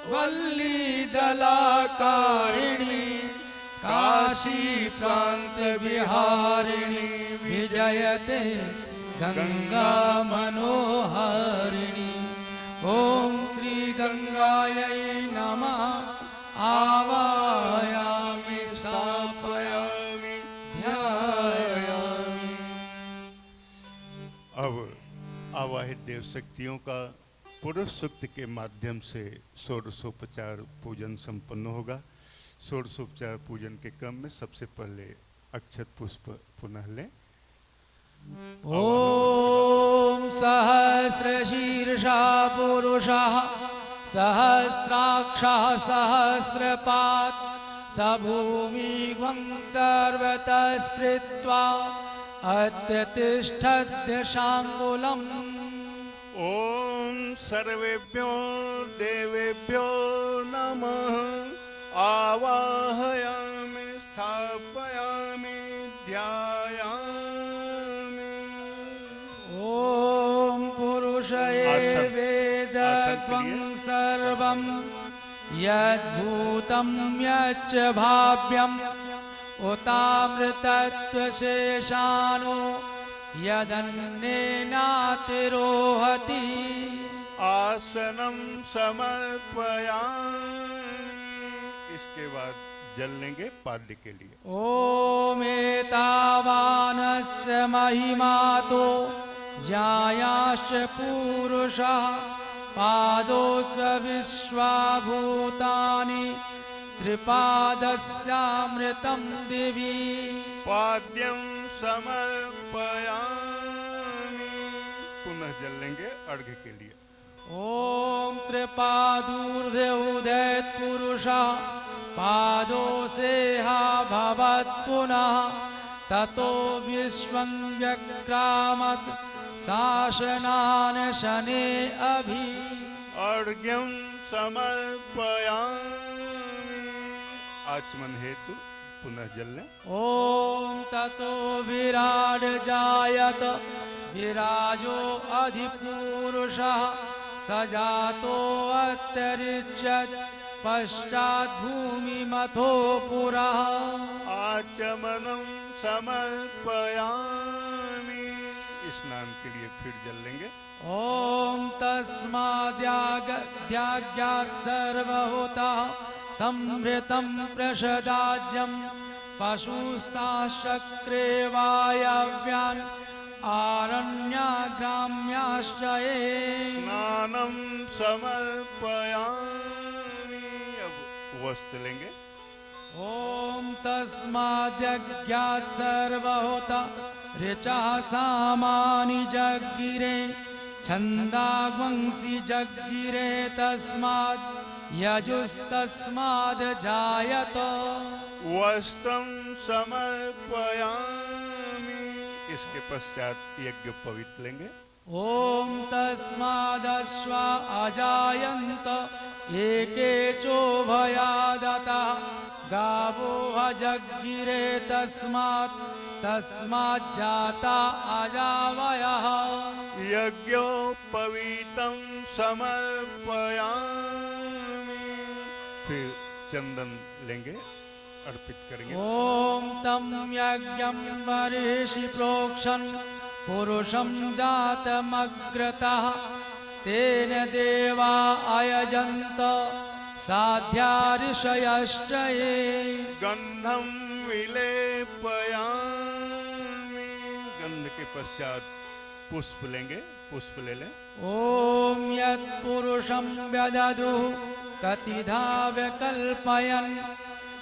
वल्ली दलाकारिणी काशी प्रांत विहारिणी विजयते गंगा मनोहारिणी। ओम श्री गंगायै नमः। आवाहयामि स्थापयामि ध्यायामि। अब आवाहित देव शक्तियों का पुरुष सूक्त के माध्यम से षोडशोपचार पूजन संपन्न होगा। षोडशोपचार पूजन के क्रम में सबसे पहले अक्षत पुष्प पुनः लें। ओम सहस्रशीर्षा पुरुषः सहस्राक्षः सहस्रपात् स भूमिं सर्वतः स्पृत्वा अत्यतिष्ठत्य शाङ्गुलम्। ओम सर्वेभ्यो देवेभ्यो नमः। आवाहयामि स्थापयामि ध्यायामि। ओम पुरुषये आसन वेदत्वं के लिए। सर्वं यद्भूतं यच्च भाव्यम् उतामृतत्वशेषानो यदन्नेनातिरोहति। आसनम समर्पयामि। इसके बाद जल लेंगे पाद्य के लिए। ओम एतावानस्य महिमातो जायाश्च पुरुषः पादोस्व विश्वाभूतानि त्रिपादस्यामृतं दिवि। पाद्यम समर्पयामि। पुनः जल लेंगे अर्घ्य के लिए। ओम त्रिपादूर्ध्व उदयत् पुरुषः पादो सेहा भवत् पुनः ततो विश्वं व्यक्रामत् शासनान् शने अभि। अर्घ्यम समर्पयामि। आचमन हेतु पुनः जल लें। ओम ततो विराड जायत विराजो अधिपुरुषः सजातो अत्यरिच्यत् पश्चात् भूमिमथो पुरः। आचमनम समर्पयामि। स्नान के लिए फिर जल लेंगे। ओम तस्माद्याज्ञात् सर्वहुतः संभृतं प्रसदाज्यं पशुस्ताश्चक्रे वायव्यान् आरण्याग्राम्याश्च ये। स्नानम समर्पयामि। अब वस्त्र लेंगे। ओम तस्माद्यज्ञात् सर्वहुतः ऋचः सामानि जग्गिरे छन्दाग्वंसि जग्गिरे तस्माद् यजुस्तस्माद् जायत। वस्त्रम समर्पयामि। इसके पश्चात यज्ञ पवित्र लेंगे। ओम तस्मादश्वा अजायन्त एके चोभयादतः गावो जग्गिरे तस्मात् जाता अजावयः। यज्ञोपवीतं समर्पयामि। फिर चंदन लेंगे, अर्पित करेंगे। ओम तम यज्ञं बर्हिषि प्रोक्षन् पुरुषं जातमग्रतः तेन देवा अयजन्त साध्या ऋषयश्च ये। गंधम विलेपयामि। गंध के पश्चात पुष्प लेंगे, पुष्प ले लें। ओम यत्पुरुषं व्यदधुः कतिधा व्यकल्पयन्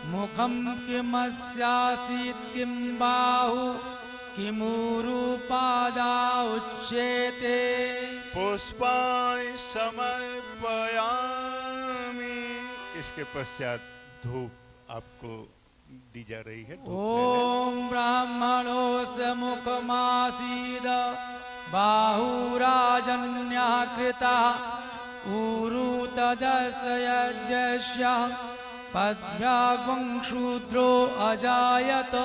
मुखं किमस्यासीत् किं बाहु किमूरुपादा उच्यते। पुष्पाणि समर्पयामि। इसके पश्चात धूप आपको दी जा रही है। धूप ले लें। ओम ब्राह्मणोऽस्य मुखमासीद बाहुराजन्यः कृतः ऊरु तदस्य यज्ञस्य पद्भ्याग्वं शूद्रो अजायत।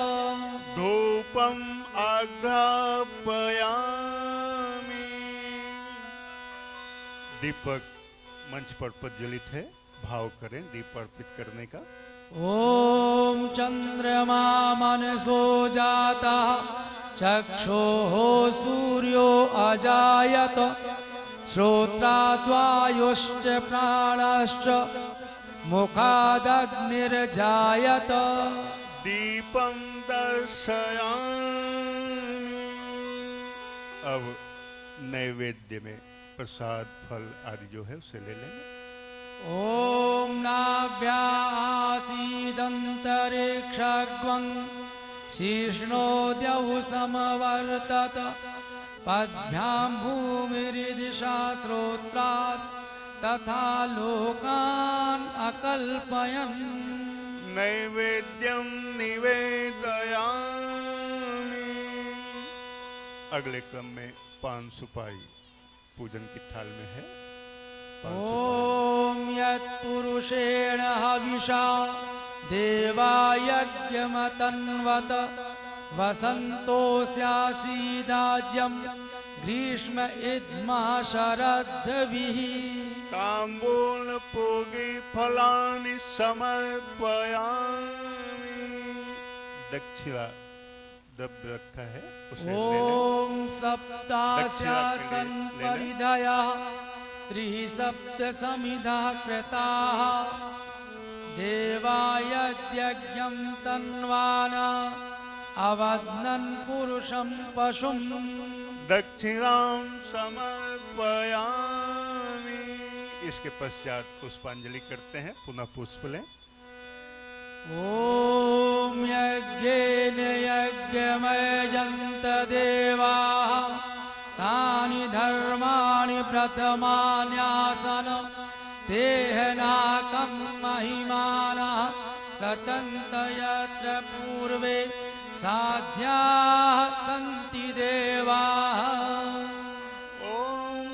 धूपम् आघ्रापयामि। दीपक मंच पर प्रज्वलित है, भाव करें दीप अर्पित करने का। ॐ चन्द्रमा मनसो जातः चक्षुः सूर्यो अजायत। श्रोत्राद्वायुश्च प्राणश्च मुखादग्निर्जायत। दीपम दर्शयामि। अब नैवेद्य में प्रसाद फल आदि जो है उसे ले लेंगे। ॐ नाभ्यासीदन्तरिक्षग्वं शीर्ष्णोद्यौ समवर्तत। पद्भ्यां भूमिरिदिशा श्रोत्रात् तथा लोकान् अकल्पयन्। नैवेद्यम निवेदयामि। अगले क्रम में पान सुपारी पूजन की थाल में है। पान सुपारी। ॐ यत्पुरुषेण हविषा देवायज्ञमतन्वत। वसन्तोऽस्यासीदाज्यं ग्रीष्म इद्मः शरद्भिः। ताम्बूल पूगी फलानि समर्पयामि। दक्षिणा द्रव्य रखा है उसे ले लें। ॐ सप्तास्यासन् परिधयः त्रिः सप्त समिधः कृताः। देवायद्यज्ञं तन्वाना अवध्नन् पुरुषं पशुं। दक्षिणां समर्पयामि। इसके पश्चात पुष्पांजलि करते हैं। पुनः पुष्प लें। ॐ यज्ञेन यज्ञमयजन्त देवाः तानि धर्माणि प्रथमान्यासन। तेहनाकं महिमानः सचन्त यत्र पूर्वे साध्याः सन्ति देवाः। ओम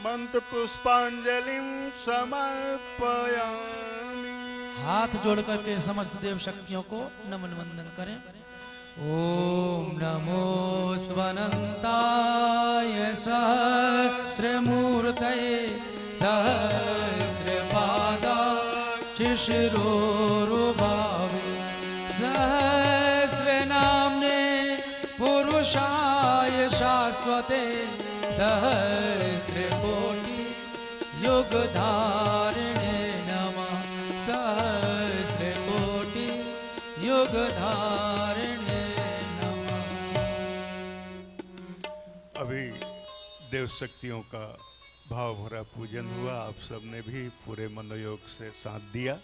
मंत्र पुष्पांजलिं समर्पयामि। हाथ जोड़ करके समस्त देव शक्तियों को नमन वंदन करें। ओम नमो स्वनंताय सहस्रमूर्तये सहस्रपादाक्षिशिरोरुबावे सहस्रनाम्ने पुरुषाय शाश्वते सहस्रकोटि युगधारिणे नमः। सहस्रकोटि युगधारिणे नमः। अभी देव शक्तियों का भाव भरा पूजन हुआ। आप सबने भी पूरे मनोयोग से साथ दिया।